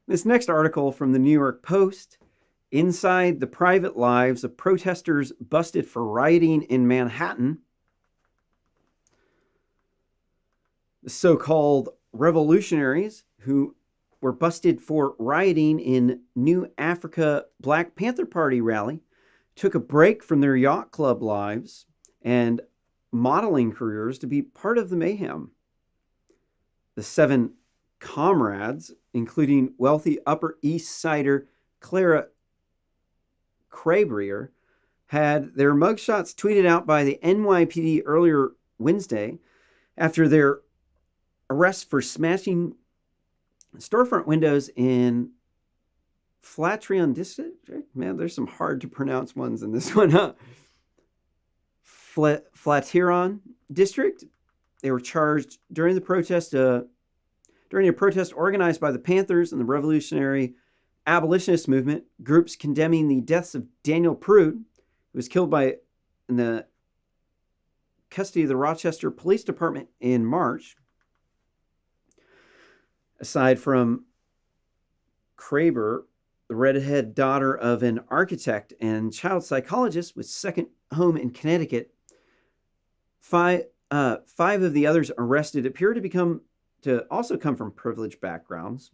This next article from the New York Post: inside the private lives of protesters busted for rioting in Manhattan. The so-called revolutionaries who were busted for rioting in New Africa Black Panther Party rally took a break from their yacht club lives and modeling careers to be part of the mayhem. The 7 comrades, including wealthy Upper East Sider Clara Crabrier, had their mugshots tweeted out by the NYPD earlier Wednesday after their arrest for smashing storefront windows in Flatiron District. Man, there's some hard to pronounce ones in this one, huh? Flatiron District. They were charged during a protest organized by the Panthers and the Revolutionary Abolitionist Movement, groups condemning the deaths of Daniel Prude, who was killed in the custody of the Rochester Police Department in March. Aside from Kraber, the redhead daughter of an architect and child psychologist with second home in Connecticut, five of the others arrested appear to also come from privileged backgrounds,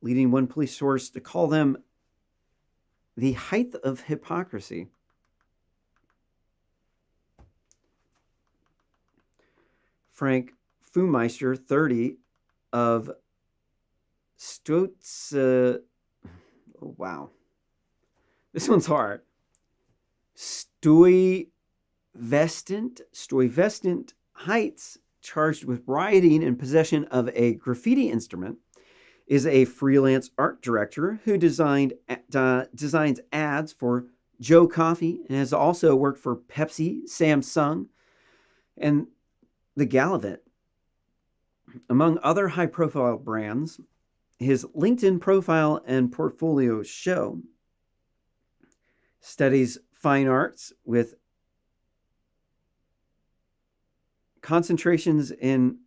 leading one police source to call them the height of hypocrisy. Frank Fumeister, 30, of Stutz. Oh, wow. This one's hard. Stuyvesant Heights, charged with rioting and possession of a graffiti instrument, is a freelance art director who designs ads for Joe Coffee and has also worked for Pepsi, Samsung, and the Gallivant. Among other high-profile brands, his LinkedIn profile and portfolio show studies fine arts with concentrations in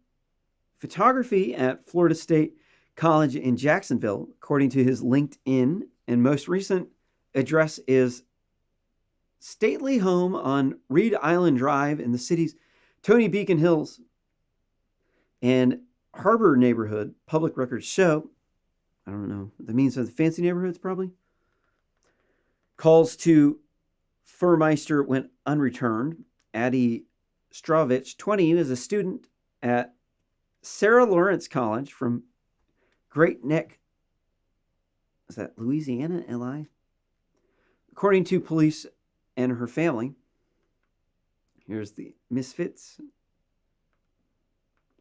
photography at Florida State College in Jacksonville, according to his LinkedIn, and most recent address is stately home on Reed Island Drive in the city's Tony Beacon Hills and Harbor neighborhood. Public records show, I don't know what that means, the fancy neighborhoods probably. Calls to Furmeister went unreturned. Addie Stravich, 20, is a student at Sarah Lawrence College from Great Neck. Is that Louisiana, LI? According to police and her family, here's the misfits.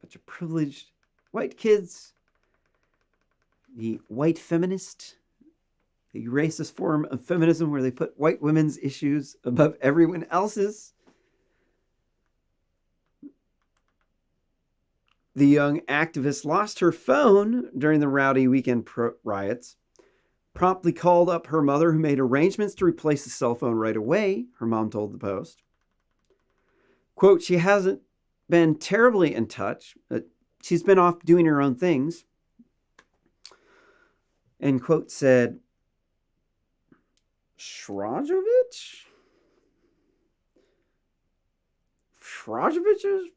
Bunch of privileged white kids. The white feminist, the racist form of feminism where they put white women's issues above everyone else's. The young activist lost her phone during the rowdy weekend riots, promptly called up her mother, who made arrangements to replace the cell phone right away, her mom told the Post. Quote, she hasn't been terribly in touch, but she's been off doing her own things. And quote said, Shrajovich's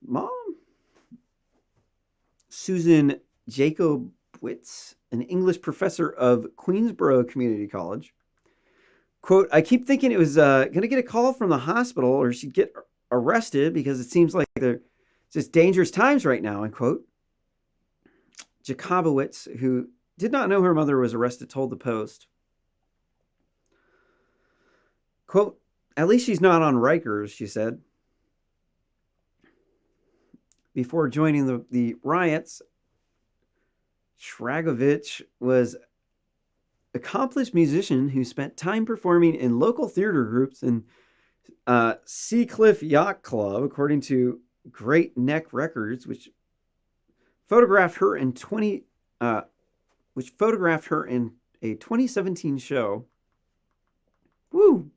mom? Susan Jacobowitz, an English professor of Queensborough Community College. Quote, I keep thinking it was going to get a call from the hospital or she'd get arrested because it seems like they're just dangerous times right now, unquote. Jacobowitz, who did not know her mother was arrested, told the Post. Quote, at least she's not on Rikers, she said. Before joining the riots, Shragovich was an accomplished musician who spent time performing in local theater groups and Seacliff Yacht Club, according to Great Neck Records, which photographed her in a 2017 show. Woo!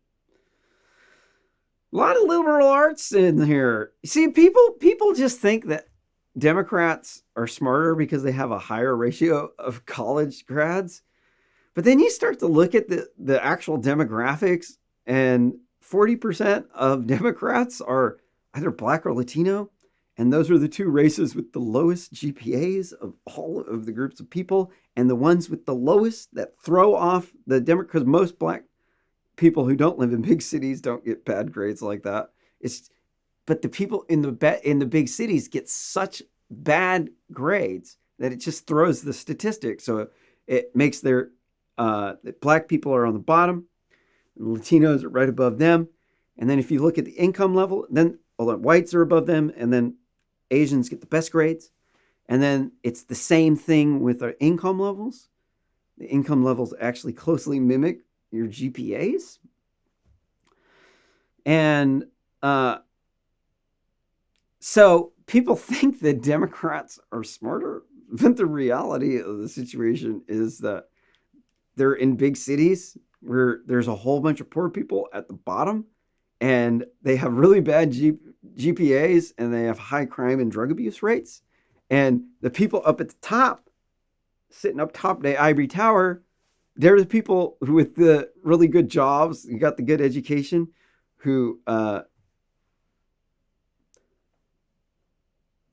A lot of liberal arts in here. See, people just think that Democrats are smarter because they have a higher ratio of college grads. But then you start to look at the actual demographics, and 40% of Democrats are either black or Latino. And those are the two races with the lowest GPAs of all of the groups of people, and the ones with the lowest that throw off the Democrats. Because most black people who don't live in big cities don't get bad grades like that. But the people in the big cities get such bad grades that it just throws the statistics. So it makes black people are on the bottom, and Latinos are right above them. And then if you look at the income level, then whites are above them, and then Asians get the best grades. And then it's the same thing with our income levels. The income levels actually closely mimic your GPAs. And so people think that Democrats are smarter, but the reality of the situation is that they're in big cities where there's a whole bunch of poor people at the bottom, and they have really bad GPAs, and they have high crime and drug abuse rates. And the people up at the top, sitting up top of the ivory tower, they're the people with the really good jobs, you got the good education, who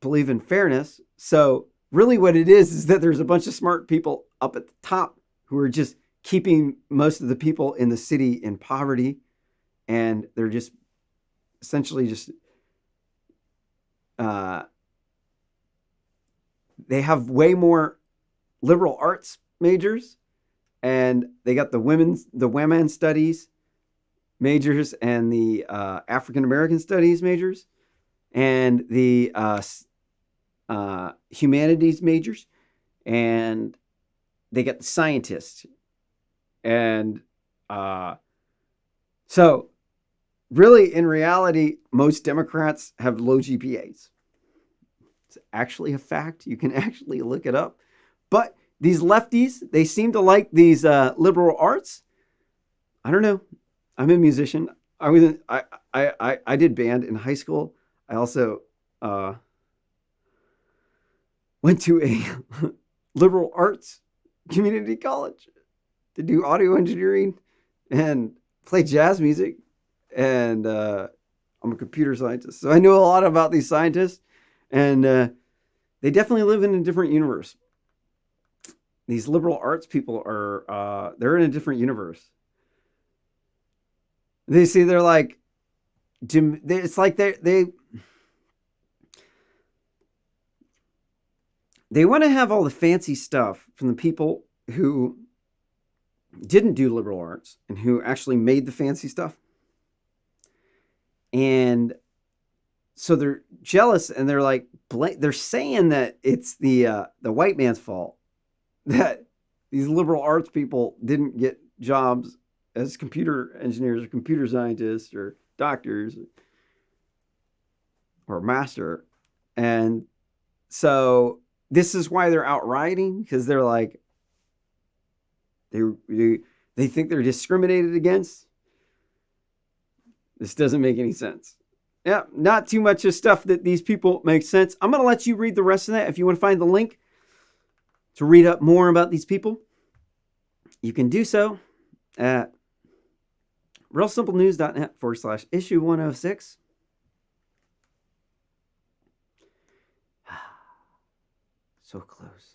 believe in fairness. So really what it is that there's a bunch of smart people up at the top who are just keeping most of the people in the city in poverty. And they're just essentially just, they have way more liberal arts majors, and they got the women studies majors, and the African American studies majors, and the humanities majors, and they got the scientists. And so really, in reality, most Democrats have low GPAs. It's actually a fact. You can actually look it up. But these lefties, they seem to like these liberal arts. I don't know. I'm a musician. I did band in high school. I also went to a liberal arts community college to do audio engineering and play jazz music. And I'm a computer scientist, so I know a lot about these scientists, and they definitely live in a different universe. These liberal arts people are, they're in a different universe. They see, they're like, it's like they want to have all the fancy stuff from the people who didn't do liberal arts and who actually made the fancy stuff. And so they're jealous, and they're like, they're saying that it's the white man's fault that these liberal arts people didn't get jobs as computer engineers or computer scientists or doctors or master. And so this is why they're out rioting, because they're like, they think they're discriminated against. This doesn't make any sense. Yeah, not too much of stuff that these people make sense. I'm going to let you read the rest of that. If you want to find the link to read up more about these people, you can do so at realsimplenews.net/issue 106. So close.